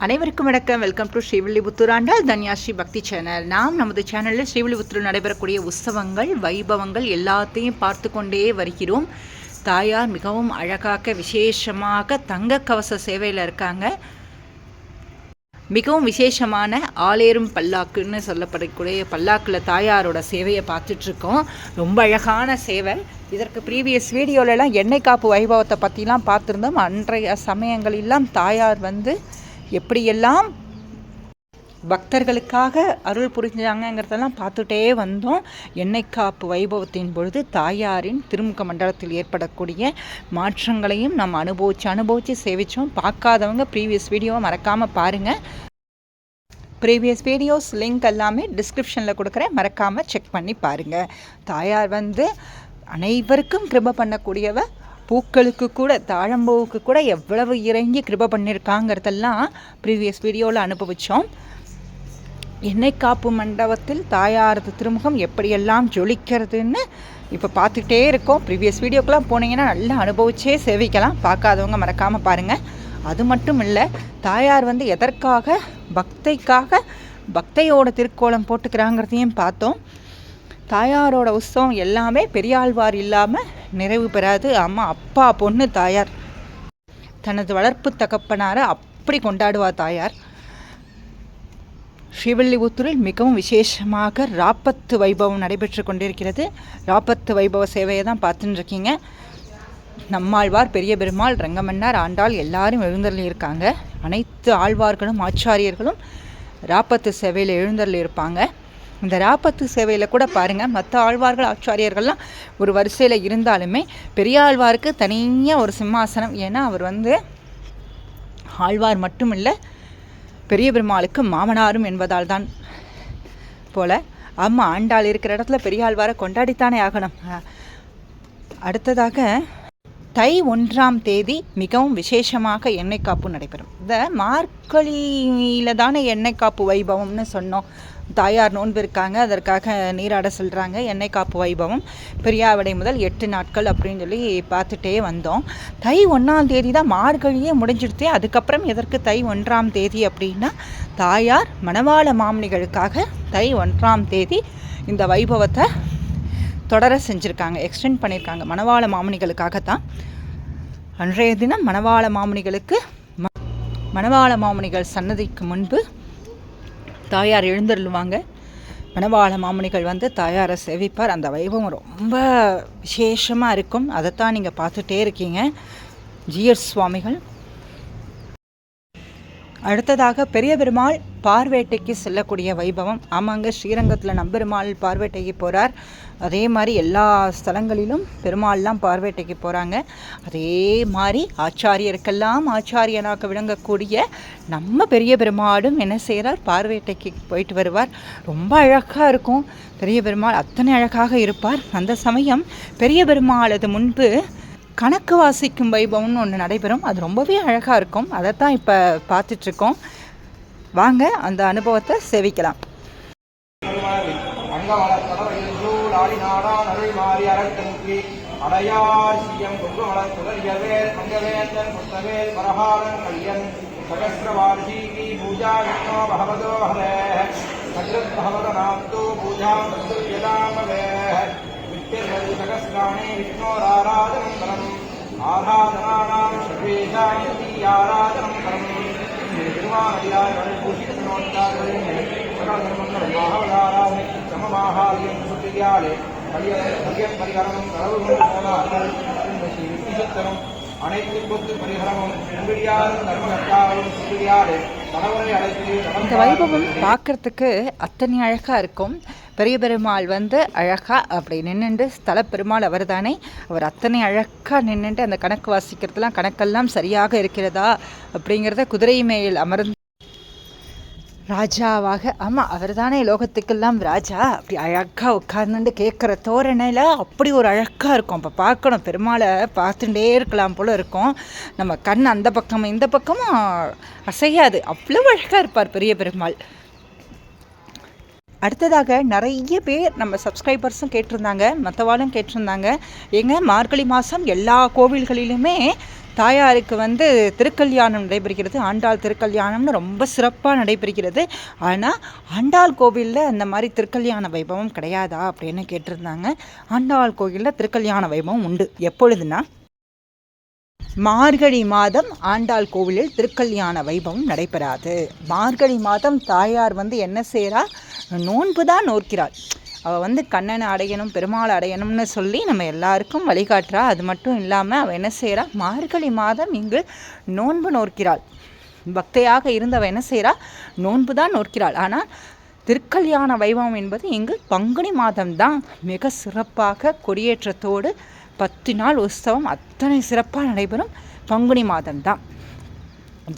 அனைவருக்கும் வணக்கம். Welcome to Srivilliputhur Andal Dhanyasri பக்தி சேனல். நாம் நமது சேனலில் ஸ்ரீவில்லிபுத்தூரில் நடைபெறக்கூடிய உற்சவங்கள் வைபவங்கள் எல்லாத்தையும் பார்த்து கொண்டே வருகிறோம். தாயார் மிகவும் அழகாக விசேஷமாக தங்க கவச சேவையில் இருக்காங்க. மிகவும் விசேஷமான ஆளேறும் பல்லாக்குன்னு சொல்லப்படக்கூடிய பல்லாக்கில் தாயாரோட சேவையை பார்த்துட்ருக்கோம். ரொம்ப அழகான சேவை. இதற்கு ப்ரீவியஸ் வீடியோலலாம் எண்ணெய் காப்பு வைபவத்தை பற்றிலாம் பார்த்துருந்தோம். அன்றைய சமயங்களெல்லாம் தாயார் எப்படியெல்லாம் பக்தர்களுக்காக அருள் புரிஞ்சாங்கிறதெல்லாம் பார்த்துட்டே வந்தோம். எண்ணெய் காப்பு வைபவத்தின் பொழுது தாயாரின் திருமுக மண்டலத்தில் ஏற்படக்கூடிய மாற்றங்களையும் நம்ம அனுபவித்து சேவித்தோம். பார்க்காதவங்க ப்ரீவியஸ் வீடியோவை மறக்காமல் பாருங்கள். ப்ரீவியஸ் வீடியோஸ் லிங்க் எல்லாமே டிஸ்கிரிப்ஷனில் கொடுக்குறேன், மறக்காமல் செக் பண்ணி பாருங்கள். தாயார் அனைவருக்கும் கிருபை பண்ணக்கூடியவ. பூக்களுக்கு கூட, தாழம்பூவுக்கு கூட எவ்வளவு இறங்கி கிருபை பண்ணியிருக்காங்கிறதெல்லாம் ப்ரீவியஸ் வீடியோவில் அனுபவித்தோம். எண்ணெய் காப்பு மண்டபத்தில் தாயாரது திருமுகம் எப்படியெல்லாம் ஜொலிக்கிறதுன்னு இப்போ பார்த்துக்கிட்டே இருக்கோம். ப்ரீவியஸ் வீடியோக்கெலாம் போனீங்கன்னா நல்லா அனுபவிச்சே சேவிக்கலாம். பார்க்காதவங்க மறக்காமல் பாருங்கள். அது மட்டும் இல்லை, தாயார் எதற்காக பக்தையோட திருக்கோலம் போட்டுக்கிறாங்கிறதையும் பார்த்தோம். தாயாரோட உற்சவம் எல்லாமே பெரியாழ்வார் இல்லாமல் நிறைவு பெறாது. அம்மா, அப்பா, பொண்ணு தாயார் தனது வளர்ப்பு தகப்பனாரை அப்படி கொண்டாடுவார் தாயார். ஸ்ரீவில்லிபுத்தூரில் மிகவும் விசேஷமாக ராப்பத்து வைபவம் நடைபெற்று கொண்டிருக்கிறது. ராப்பத்து வைபவ சேவையை தான் பார்த்துட்டு இருக்கீங்க. நம்மாழ்வார், பெரிய பெருமாள், ரங்கமன்னார், ஆண்டாள் எல்லாரும் எழுந்தருளி இருக்காங்க. அனைத்து ஆழ்வார்களும் ஆச்சாரியர்களும் ராப்பத்து சேவையில் எழுந்தருளி இருப்பாங்க. இந்த ராப்பத்து சேவையில் கூட பாருங்கள், மற்ற ஆழ்வார்கள் ஆச்சாரியர்கள்லாம் ஒரு வரிசையில் இருந்தாலுமே பெரியாழ்வாருக்கு தனியாக ஒரு சிம்மாசனம். ஏன்னா அவர் ஆழ்வார் மட்டும் இல்லை, பெரிய பெருமாளுக்கு மாமனாரும் என்பதால் தான் போல். அம்மா, ஆண்டாள் இருக்கிற இடத்துல பெரியாழ்வாரை கொண்டாடித்தானே ஆகணும். அடுத்ததாக தை 1ஆம் தேதி மிகவும் விசேஷமாக எண்ணெய் காப்பு நடைபெறும். இந்த மார்கழியில் தானே எண்ணெய் காப்பு வைபவம்னு சொன்னோம். தாயார் நோன்பு இருக்காங்க, அதற்காக நீராட சொல்கிறாங்க. எண்ணெய் காப்பு வைபவம் பெரியாவிடை முதல் 8 நாட்கள் அப்படின்னு சொல்லி பார்த்துட்டே வந்தோம். தை 1ஆம் தேதி தான் மார்கழியே முடிஞ்சிடுத்தே. அதுக்கப்புறம் எதற்கு தை 1ஆம் தேதி அப்படின்னா, தாயார் மணவாள மாமணிகளுக்காக தை 1ஆம் தேதி இந்த வைபவத்தை தொடர செஞ்சுருக்காங்க, எக்ஸ்டெண்ட் பண்ணியிருக்காங்க. மணவாள மாமணிகளுக்காகத்தான் அன்றைய தினம் மணவாள மாமணிகள் சன்னதிக்கு முன்பு தாயார் எழுந்தருளுவாங்க. மணவாள மாமணிகள் தாயாரை சேவிப்பார். அந்த வைபவம் ரொம்ப விசேஷமாக இருக்கும். அதைத்தான் நீங்கள் பார்த்துட்டே இருக்கீங்க. ஜிஎஸ் சுவாமிகள். அடுத்ததாக பெரிய பெருமாள் பார்வேட்டைக்கு செல்லக்கூடிய வைபவம். ஆமாங்க, ஸ்ரீரங்கத்தில் நம்பெருமாள் பார்வேட்டைக்கு போகிறார். அதே மாதிரி எல்லா ஸ்தலங்களிலும் பெருமாள்லாம் பார்வேட்டைக்கு போகிறாங்க. அதே மாதிரி ஆச்சாரியருக்கெல்லாம் ஆச்சாரியனாக விளங்கக்கூடிய நம்ம பெரிய பெருமாளும் என்ன செய்கிறார், பார்வேட்டைக்கு போயிட்டு வருவார். ரொம்ப அழகாக இருக்கும். பெரிய பெருமாள் அத்தனை அழகாக இருப்பார். அந்த சமயம் பெரிய பெருமாளது முன்பு கணக்கு வாசிக்கும் வைபவம்னு ஒன்று நடைபெறும். அது ரொம்பவே அழகாக இருக்கும். அதைத்தான் இப்போ பார்த்துட்ருக்கோம். வாங்க அந்த அனுபவத்தை சேவிக்கலாம். ஆராதனானாம் சர்வேஷாந்தி ஆராதனம் கரம் திருவானடியார் சமமாகாரியம் சுத்தியாலே பரிகரணம் கடவுள் கொண்டு போனார்கள். விசத்தனம் அனைத்து கொத்து பரிகரமும் தர்மகர்த்தாவும் சுத்தியாலே கணவரை அழைத்து இந்த வைபவம் பார்க்கறதுக்கு அத்தனை அழகாக இருக்கும். பெரிய பெருமாள் அழகாக அப்படி நின்றுண்டு, ஸ்தல பெருமாள் அவர் தானே, அவர் அத்தனை அழகாக நின்றுட்டு அந்த கணக்கு வாசிக்கிறதுலாம் கணக்கெல்லாம் சரியாக இருக்கிறதா அப்படிங்கிறத குதிரை மேல் அமர்ந்து ராஜாவாக, ஆமாம் அவர் தானே லோகத்துக்கெல்லாம் ராஜா, அப்படி அழகாக உட்கார்ந்துட்டு கேட்குற தோரணையில் அப்படி ஒரு அழகாக இருக்கும். அப்போ பார்க்கணும், பெருமாளை பார்த்துட்டே இருக்கலாம் போல் இருக்கும். நம்ம கண் அந்த பக்கமும் இந்த பக்கமும் அசையாது, அவ்வளோ அழகாக இருப்பார் பெரிய பெருமாள். அடுத்ததாக நிறைய பேர் நம்ம சப்ஸ்கிரைபர்ஸும் கேட்டிருந்தாங்க, மற்றவாளும் கேட்டிருந்தாங்க, மார்கழி மாதம் எல்லா கோவில்களிலுமே தாயாருக்கு வந்து திருக்கல்யாணம் நடைபெறுகிறது. ஆண்டாள் திருக்கல்யாணம்னு ரொம்ப சிறப்பாக நடைபெறுகிறது. ஆனால் ஆண்டாள் கோவிலில் அந்த மாதிரி திருக்கல்யாண வைபவம் கிடையாதா அப்படின்னு கேட்டிருந்தாங்க. ஆண்டாள் கோவிலில் திருக்கல்யாண வைபவம் உண்டு. எப்பொழுதுனா மார்கழி மாதம் ஆண்டாள் கோவிலில் திருக்கல்யாண வைபவம் நடைபெறாது. மார்கழி மாதம் தாயார் வந்து என்ன செய்கிறா, நோன்பு தான் நோக்கிறாள். அவள் வந்து கண்ணனை அடையணும், பெருமாள் அடையணும்னு சொல்லி நம்ம எல்லாருக்கும் வழிகாட்டுறா. அது மட்டும் இல்லாமல் அவள் என்ன செய்கிறா, மார்கழி மாதம் இங்கு நோன்பு நோக்கிறாள். பக்தையாக இருந்தவள் என்ன செய்கிறா, நோன்பு தான் நோக்கிறாள். ஆனால் திருக்கல்யாண வைபவம் என்பது இங்கு பங்குனி மாதம்தான் மிக சிறப்பாக கொடியேற்றத்தோடு 10 நாள் உற்சவம் அத்தனை சிறப்பாக நடைபெறும். பங்குனி மாதம்தான்.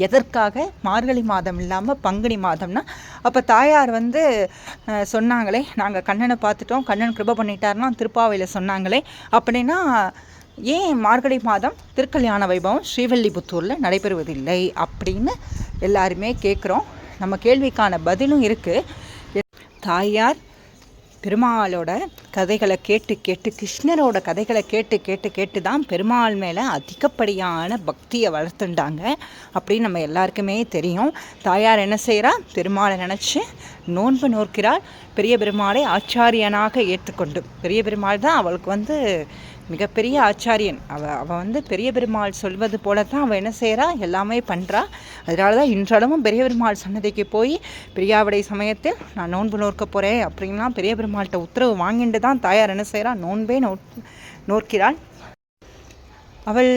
எதற்காக மார்கழி மாதம் இல்லாமல் பங்குனி மாதம்னா, அப்போ தாயார் வந்து சொன்னாங்களே, நாங்கள் கண்ணனை பார்த்துட்டோம், கண்ணன் கிருபை பண்ணிட்டாருன்னா திருப்பாவையில் சொன்னாங்களே, அப்படின்னா ஏன் மார்கழி மாதம் திருக்கல்யாண வைபவம் ஸ்ரீவில்லிபுத்தூரில் நடைபெறுவதில்லை அப்படின்னு எல்லாருமே கேட்குறோம். நம்ம கேள்விக்கான பதிலும் இருக்குது. தாயார் பெருமாளோட கதைகளை கேட்டு கேட்டு, கிருஷ்ணரோட கதைகளை கேட்டு கேட்டு கேட்டு தான் பெருமாள் மேலே அதிகப்படியான பக்தியை வளர்த்துண்டாங்க அப்படின்னு நம்ம எல்லாருக்குமே தெரியும். தாயார் என்ன செய்கிறா, பெருமாளை நினச்சி நோன்பு நோக்கிறாள். பெரிய பெருமாளை ஆச்சாரியனாக ஏற்றுக்கொண்டு, பெரிய பெருமாள் தான் அவளுக்கு வந்து மிகப்பெரிய ஆச்சாரியன். அவள் வந்து பெரிய பெருமாள் சொல்வது போல தான் அவள் என்ன செய்கிறா, எல்லாமே பண்ணுறா. அதனால தான் இன்றளவும் பெரிய பெருமாள் சன்னதிக்கு போய் பிரியாவிடை சமயத்தில் நான் நோன்பு நோக்க போகிறேன் அப்படின்னா பெரிய பெருமாள்கிட்ட உத்தரவு வாங்கிட்டு தான் தாயார் என்ன செய்கிறா, நோன்பே நோக்கிறாள். அவள்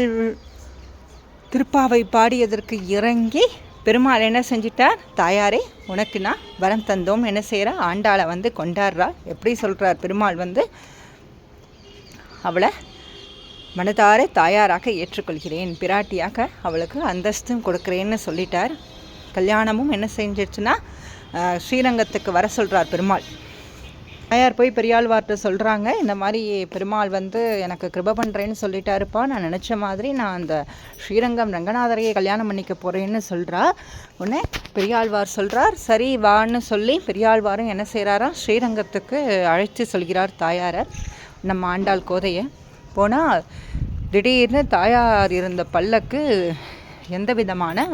திருப்பாவை பாடியதற்கு இறங்கி பெருமாள் என்ன செஞ்சிட்டார், தாயாரே உனக்கு நான் வரம் தந்தோம் என்ன செய்கிறா, ஆண்டாளை வந்து கொண்டாடுறா. எப்படி சொல்கிறார் பெருமாள் வந்து, அவளை மனதார தாயாராக ஏற்றுக்கொள்கிறேன், பிராட்டியாக அவளுக்கு அந்தஸ்தும் கொடுக்குறேன்னு சொல்லிட்டார். கல்யாணமும் என்ன செஞ்சிடுச்சுன்னா ஸ்ரீரங்கத்துக்கு வர சொல்கிறார் பெருமாள். தாயார் போய் பெரியாழ்வார்கிட்ட சொல்கிறாங்க, இந்த மாதிரி பெருமாள் வந்து எனக்கு கிருபை பண்ணுறேன்னு சொல்லிட்டாருப்பா, நான் நினச்ச மாதிரி நான் அந்த ஸ்ரீரங்கம் ரங்கநாதரையை கல்யாணம் பண்ணிக்க போகிறேன்னு சொல்கிறா. உடனே பெரியாழ்வார் சொல்கிறார், சரி வான்னு சொல்லி பெரியாழ்வாரும் என்ன செய்கிறாரா, ஸ்ரீரங்கத்துக்கு அழைச்சி சொல்கிறார் தாயாரை. நம்ம ஆண்டாள் கோதையை போனால் திடீர்னு தாயார் இருந்த பல்லக்கு எந்த விதமான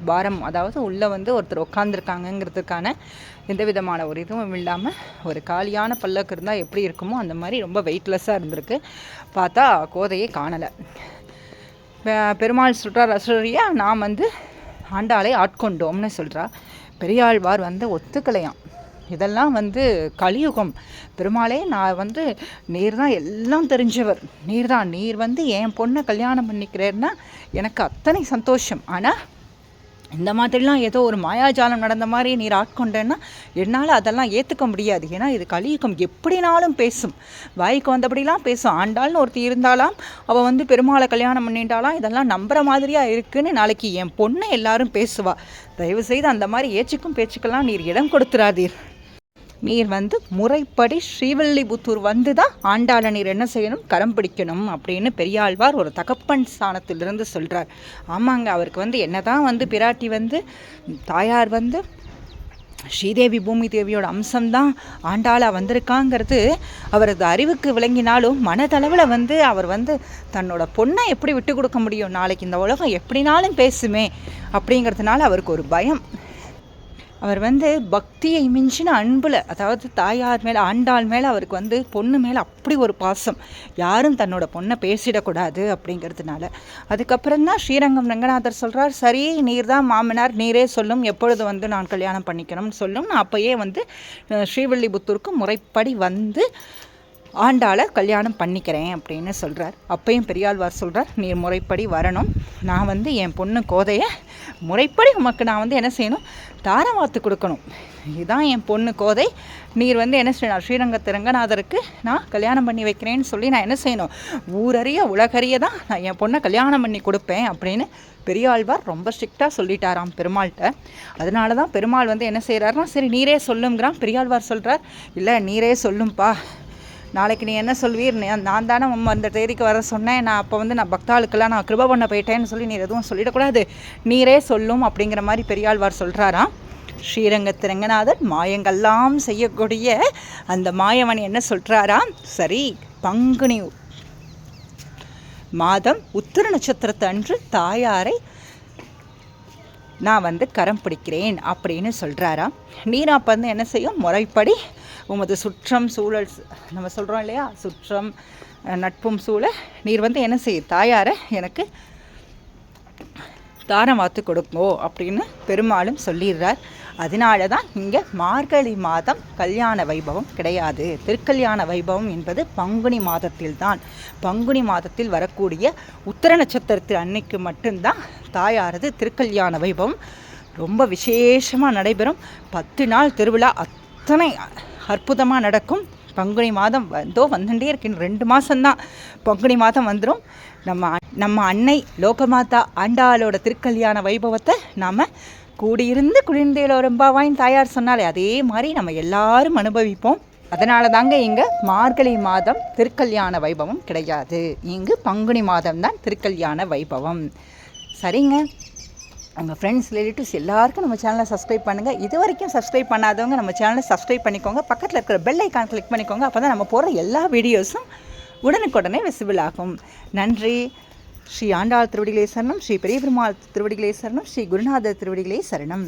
பாரம், அதாவது உள்ளே வந்து ஒருத்தர் உட்காந்துருக்காங்கங்கிறதுக்கான எந்த விதமான ஒரு இதுவும் இல்லாமல் ஒரு காலியான பல்லக்கு இருந்தால் எப்படி இருக்குமோ அந்த மாதிரி ரொம்ப வெயிட்லெஸ்ஸாக இருந்திருக்கு. பார்த்தா கோதையை காணலை. பெருமாள் சொல்கிறார், அசுரியா நான் வந்து ஆண்டாளை ஆட்கொண்டோம்னு சொல்கிறா. பெரியாழ்வார் வந்து ஒத்துக்கலையாம். இதெல்லாம் வந்து கலியுகம், பெருமாளே நான் வந்து நீர் தான் எல்லாம் தெரிஞ்சவர், நீர் வந்து என் பொண்ணை கல்யாணம் பண்ணிக்கிறேன்னா எனக்கு அத்தனை சந்தோஷம். ஆனால் இந்த மாதிரிலாம் ஏதோ ஒரு மாயாஜாலம் நடந்த மாதிரி நீர் ஆட்கொண்டேன்னா என்னால் அதெல்லாம் ஏற்றுக்க முடியாது. ஏன்னா இது கலியுகம், எப்படினாலும் பேசும், வாய்க்கு வந்தபடிலாம் பேசும். ஆண்டாள்னு ஒருத்தி இருந்தாலாம், அவள் வந்து பெருமாளை கல்யாணம் பண்ணிட்டாலாம், இதெல்லாம் நம்புகிற மாதிரியாக இருக்குன்னு நாளைக்கு என் பொண்ணை எல்லாரும் பேசுவா. தயவுசெய்து அந்த மாதிரி ஏச்சுக்கும் பேச்சுக்கெல்லாம் நீர் இடம் கொடுத்துறாதீர். நீர் வந்து முறைப்படி ஸ்ரீவில்லிபுத்தூர் வந்து தான் ஆண்டாளை நீர் என்ன செய்யணும், கரம் பிடிக்கணும் அப்படின்னு பெரியாழ்வார் ஒரு தகப்பன் ஸ்தானத்திலிருந்து சொல்கிறார். ஆமாங்க, அவருக்கு வந்து என்ன தான் வந்து பிராட்டி வந்து தாயார் வந்து ஸ்ரீதேவி பூமி தேவியோட அம்சம்தான் ஆண்டாளா வந்திருக்காங்கிறது அவரது அறிவுக்கு விளங்கினாலும் மனதளவில் வந்து அவர் வந்து தன்னோட பொண்ணை எப்படி விட்டு கொடுக்க முடியும், நாளைக்கு இந்த உலகம் எப்படினாலும் பேசுமே அப்படிங்கிறதுனால அவருக்கு ஒரு பயம். அவர் வந்து பக்தியை மிஞ்சின அன்பில், அதாவது தாயார் மேலே ஆண்டாள் மேலே அவருக்கு வந்து பொண்ணு மேலே அப்படி ஒரு பாசம், யாரும் தன்னோட பொண்ணை பேசிடக்கூடாது அப்படிங்கிறதுனால. அதுக்கப்புறம் தான் ஸ்ரீரங்கம் ரங்கநாதர் சொல்கிறார், சரி நீர் தான் மாமனார், நீரே சொல்லும் எப்பொழுது வந்து நான் கல்யாணம் பண்ணிக்கணும்னு சொல்லும். நான் அப்போயே வந்து ஸ்ரீவில்லிபுத்தூருக்கு முறைப்படி வந்து ஆண்டாளை கல்யாணம் பண்ணிக்கிறேன் அப்படின்னு சொல்கிறார். அப்பையும் பெரியாழ்வார் சொல்கிறார், நீர் முறைப்படி வரணும், நான் வந்து என் பொண்ணு கோதையை முறைப்படி உமக்கு நான் வந்து என்ன செய்யணும், தாரம் வார்த்து கொடுக்கணும், இதுதான் என் பொண்ணு கோதை, நீர் வந்து என்ன செய்யணும், ஸ்ரீரங்கத்து ரங்கநாதருக்கு நான் கல்யாணம் பண்ணி வைக்கிறேன்னு சொல்லி நான் என்ன செய்யணும், ஊரறிய உலகறிய தான் நான் என் பொண்ணை கல்யாணம் பண்ணி கொடுப்பேன் அப்படின்னு பெரியாழ்வார் ரொம்ப ஸ்ட்ரிக்டாக சொல்லிட்டாராம் பெருமாள்கிட்ட. அதனால தான் பெருமாள் வந்து என்ன செய்கிறாருன்னா, சரி நீரே சொல்லுங்கிறான். பெரியாழ்வார் சொல்கிறார், இல்லை நீரே சொல்லும்பா, நாளைக்கு நீ என்ன சொல்வீர், நான் தானே அந்த தேதிக்கு வர சொன்னேன், நான் அப்போ வந்து நான் பக்தாளுக்கெல்லாம் நான் கிருபை பண்ண போயிட்டேன்னு சொல்லி நீர் எதுவும் சொல்லிடக்கூடாது, நீரே சொல்லும் அப்படிங்கிற மாதிரி பெரியாழ்வார் சொல்கிறாராம். ஸ்ரீரங்கத்து ரங்கநாதர் மாயங்கள்லாம் செய்யக்கூடிய அந்த மாயவன் என்ன சொல்கிறாராம், சரி பங்குனி மாதம் உத்திர நட்சத்திரத்து அன்று தாயாரை நான் கரம் பிடிக்கிறேன் அப்படின்னு சொல்கிறாராம். நீர் அப்போ என்ன செய்யும், முறைப்படி உமது சுற்றம் சூழல் நம்ம சொல்கிறோம் இல்லையா, சுற்றம் நட்பும் சூழ நீர் என்ன செய்யும், தாயாரை எனக்கு தாரம் வாத்து கொடுங்கோ அப்படின்னு பெருமாளும் சொல்லிடுறார். அதனால தான் இங்கே மார்கழி மாதம் கல்யாண வைபவம் கிடையாது. திருக்கல்யாண வைபவம் என்பது பங்குனி மாதத்தில் தான். பங்குனி மாதத்தில் வரக்கூடிய உத்திர நட்சத்திரத்து அன்னைக்கு மட்டும்தான் தாயாரது திருக்கல்யாண வைபவம் ரொம்ப விசேஷமாக நடைபெறும். 10 நாள் திருவிழா அத்தனை அற்புதமாக நடக்கும். பங்குனி மாதம் வந்துட்டே இருக்கு. 2 மாதம்தான் பங்குனி மாதம் வந்துடும். நம்ம அன்னை லோகமாதா ஆண்டாளோட திருக்கல்யாண வைபவத்தை நாம் கூடியிருந்து குளிர்ந்தேலோரம்பாவாயின் தாயார் சொன்னாலே அதே மாதிரி நம்ம எல்லாரும் அனுபவிப்போம். அதனால தாங்க இங்கே மார்கழி மாதம் திருக்கல்யாண வைபவம் கிடையாது. இங்கு பங்குனி மாதம்தான் திருக்கல்யாண வைபவம். சரிங்க, உங்கள் ஃப்ரெண்ட்ஸ் ரிலேட்டிவ்ஸ் எல்லாருக்கும் நம்ம சேனலை சப்ஸ்கிரைப் பண்ணுங்கள். இது வரைக்கும் சப்ஸ்கிரைப் பண்ணாதவங்க நம்ம சேனலை சப்ஸ்கிரைப் பண்ணிக்கோங்க. பக்கத்தில் இருக்கிற பெல் ஐக்கான் கிளிக் பண்ணிக்கோங்க. அப்போ தான் நம்ம போடுற எல்லா வீடியோஸும் உடனுக்குடனே விசிபிள் ஆகும். நன்றி. ஸ்ரீ ஆண்டாள் திருவடிகளே சரணம். ஸ்ரீ பெரிய பெருமாள் திருவடிகளே சரணம். ஸ்ரீ குருநாதர் திருவடிகளே சரணம்.